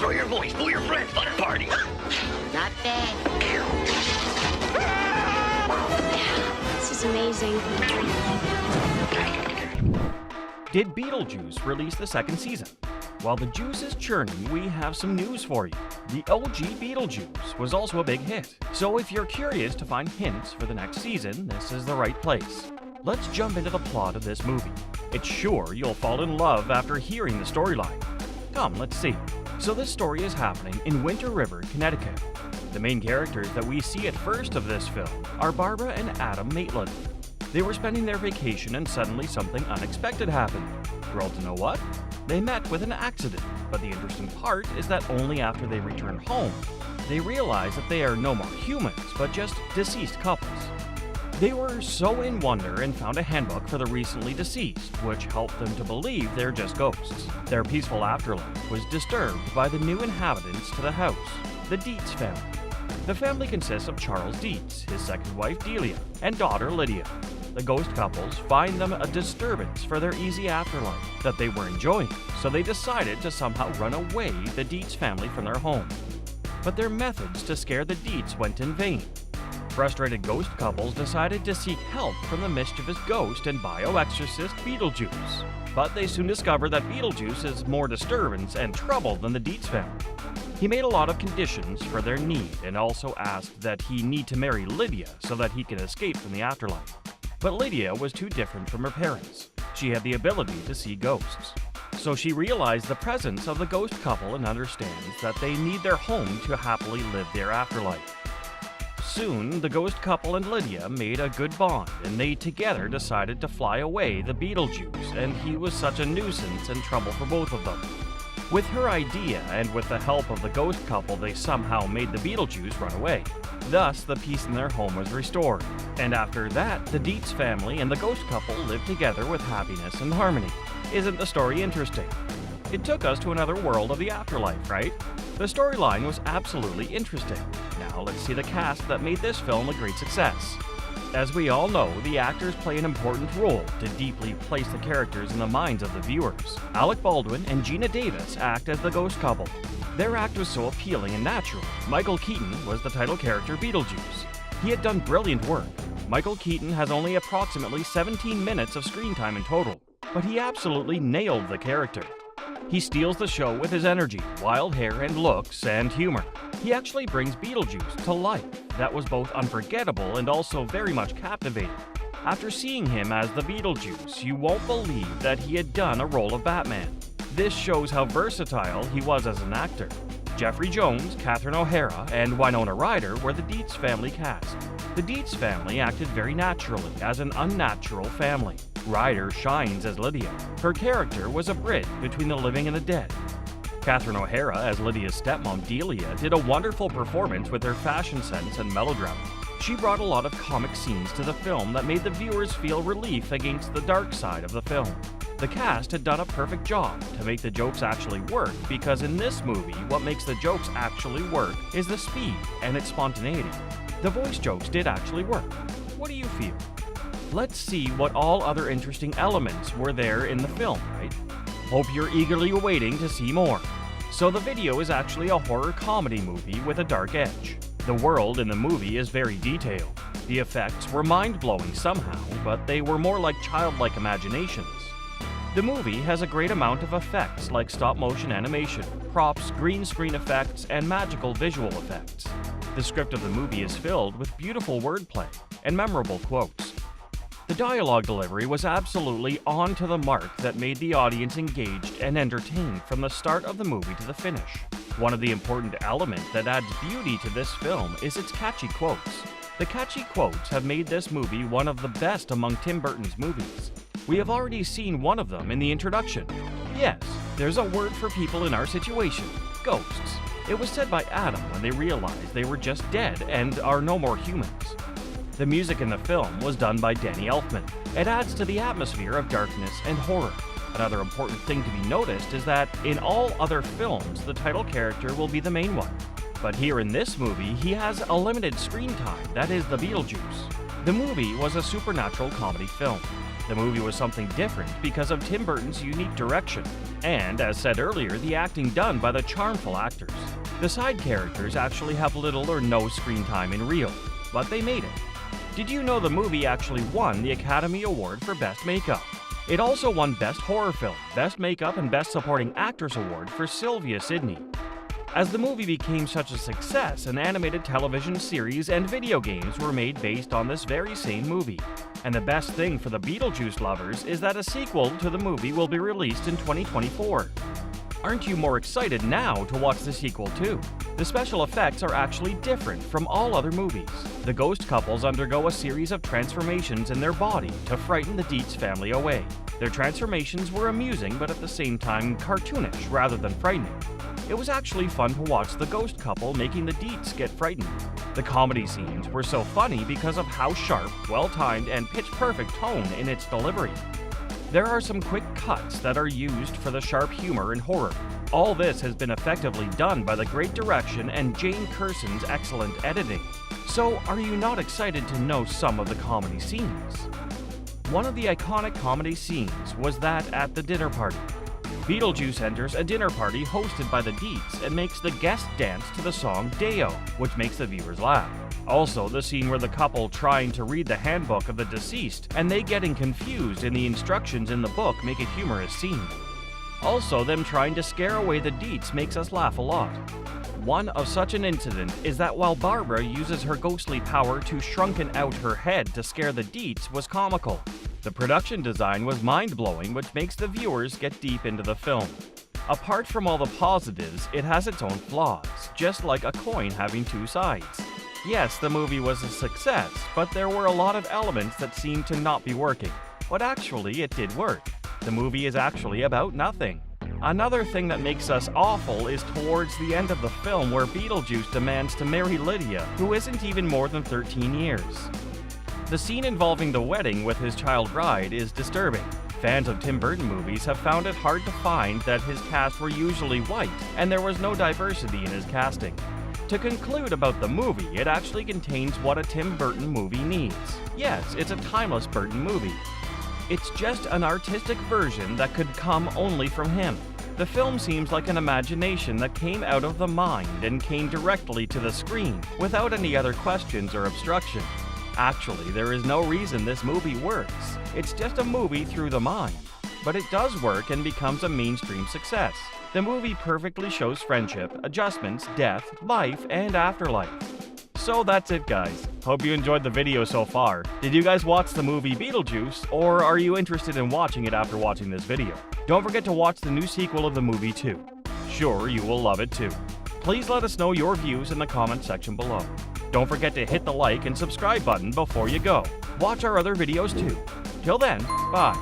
Throw your voice, fool your friends, fun party. Not bad. This is amazing. Did Beetlejuice release the second season? While the juice is churning, we have some news for you. The OG Beetlejuice was also a big hit, so if you're curious to find hints for the next season, this is the right place. Let's jump into the plot of this movie. It's sure you'll fall in love after hearing the storyline. Come, let's see. So this story is happening in Winter River, Connecticut. The main characters that we see at first of this film are Barbara and Adam Maitland. They were spending their vacation and suddenly something unexpected happened. Thrilled to know what? They met with an accident, but the interesting part is that only after they return home, they realize that they are no more humans, but just deceased couples. They were so in wonder and found a handbook for the recently deceased, which helped them to believe they're just ghosts. Their peaceful afterlife was disturbed by the new inhabitants to the house, the Dietz family. The family consists of Charles Dietz, his second wife Delia, and daughter Lydia. The ghost couples find them a disturbance for their easy afterlife that they were enjoying, so they decided to somehow run away the Dietz family from their home. But their methods to scare the Dietz went in vain. Frustrated ghost couples decided to seek help from the mischievous ghost and bioexorcist Beetlejuice. But they soon discovered that Beetlejuice is more disturbance and trouble than the Dietz family. He made a lot of conditions for their need and also asked that he need to marry Lydia so that he can escape from the afterlife. But Lydia was too different from her parents. She had the ability to see ghosts. So she realized the presence of the ghost couple and understands that they need their home to happily live their afterlife. Soon, the ghost couple and Lydia made a good bond, and they together decided to fly away the Beetlejuice, and he was such a nuisance and trouble for both of them. With her idea and with the help of the ghost couple, they somehow made the Beetlejuice run away. Thus, the peace in their home was restored. And after that, the Dietz family and the ghost couple lived together with happiness and harmony. Isn't the story interesting? It took us to another world of the afterlife, right? The storyline was absolutely interesting. Now let's see the cast that made this film a great success. As we all know, the actors play an important role to deeply place the characters in the minds of the viewers. Alec Baldwin and Gina Davis act as the ghost couple. Their act was so appealing and natural. Michael Keaton was the title character Beetlejuice. He had done brilliant work. Michael Keaton has only approximately 17 minutes of screen time in total, but he absolutely nailed the character. He steals the show with his energy, wild hair and looks, and humor. He actually brings Beetlejuice to life. That was both unforgettable and also very much captivating. After seeing him as the Beetlejuice, you won't believe that he had done a role of Batman. This shows how versatile he was as an actor. Jeffrey Jones, Catherine O'Hara, and Winona Ryder were the Dietz family cast. The Dietz family acted very naturally as an unnatural family. Ryder shines as Lydia. Her character was a bridge between the living and the dead. Catherine O'Hara as Lydia's stepmom Delia did a wonderful performance with her fashion sense and melodrama. She brought a lot of comic scenes to the film that made the viewers feel relief against the dark side of the film. The cast had done a perfect job to make the jokes actually work, because in this movie, what makes the jokes actually work is the speed and its spontaneity. The voice jokes did actually work. What do you feel? Let's see what all other interesting elements were there in the film, right? Hope you're eagerly waiting to see more. So the video is actually a horror comedy movie with a dark edge. The world in the movie is very detailed. The effects were mind-blowing somehow, but they were more like childlike imaginations. The movie has a great amount of effects like stop-motion animation, props, green screen effects, and magical visual effects. The script of the movie is filled with beautiful wordplay and memorable quotes. The dialogue delivery was absolutely on to the mark that made the audience engaged and entertained from the start of the movie to the finish. One of the important elements that adds beauty to this film is its catchy quotes. The catchy quotes have made this movie one of the best among Tim Burton's movies. We have already seen one of them in the introduction. Yes, there's a word for people in our situation: ghosts. It was said by Adam when they realized they were just dead and are no more humans. The music in the film was done by Danny Elfman. It adds to the atmosphere of darkness and horror. Another important thing to be noticed is that in all other films, the title character will be the main one. But here in this movie, he has a limited screen time, that is the Beetlejuice. The movie was a supernatural comedy film. The movie was something different because of Tim Burton's unique direction, and, as said earlier, the acting done by the charmful actors. The side characters actually have little or no screen time in real, but they made it. Did you know the movie actually won the Academy Award for Best Makeup? It also won Best Horror Film, Best Makeup, and Best Supporting Actress Award for Sylvia Sidney. As the movie became such a success, an animated television series and video games were made based on this very same movie. And the best thing for the Beetlejuice lovers is that a sequel to the movie will be released in 2024. Aren't you more excited now to watch the sequel too? The special effects are actually different from all other movies. The ghost couples undergo a series of transformations in their body to frighten the Dietz family away. Their transformations were amusing but at the same time cartoonish rather than frightening. It was actually fun to watch the ghost couple making the Dietz get frightened. The comedy scenes were so funny because of how sharp, well-timed, and pitch-perfect tone in its delivery. There are some quick cuts that are used for the sharp humor and horror. All this has been effectively done by the great direction and Jane Curson's excellent editing. So, are you not excited to know some of the comedy scenes? One of the iconic comedy scenes was that at the dinner party. Beetlejuice enters a dinner party hosted by the Dietz and makes the guests dance to the song Deo, which makes the viewers laugh. Also, the scene where the couple trying to read the handbook of the deceased and they getting confused in the instructions in the book make a humorous scene. Also, them trying to scare away the Dietz makes us laugh a lot. One of such an incident is that while Barbara uses her ghostly power to shrunken out her head to scare the Dietz was comical. The production design was mind-blowing, which makes the viewers get deep into the film. Apart from all the positives, it has its own flaws, just like a coin having two sides. Yes, the movie was a success, but there were a lot of elements that seemed to not be working. But actually, it did work. The movie is actually about nothing. Another thing that makes us awful is towards the end of the film where Beetlejuice demands to marry Lydia, who isn't even more than 13 years. The scene involving the wedding with his child bride is disturbing. Fans of Tim Burton movies have found it hard to find that his cast were usually white, and there was no diversity in his casting. To conclude about the movie, it actually contains what a Tim Burton movie needs. Yes, it's a timeless Burton movie. It's just an artistic version that could come only from him. The film seems like an imagination that came out of the mind and came directly to the screen, without any other questions or obstruction. Actually, there is no reason this movie works. It's just a movie through the mind. But it does work and becomes a mainstream success. The movie perfectly shows friendship, adjustments, death, life, and afterlife. So that's it, guys. Hope you enjoyed the video so far. Did you guys watch the movie Beetlejuice, or are you interested in watching it after watching this video? Don't forget to watch the new sequel of the movie too. Sure, you will love it too. Please let us know your views in the comment section below. Don't forget to hit the like and subscribe button before you go. Watch our other videos too. Till then, bye.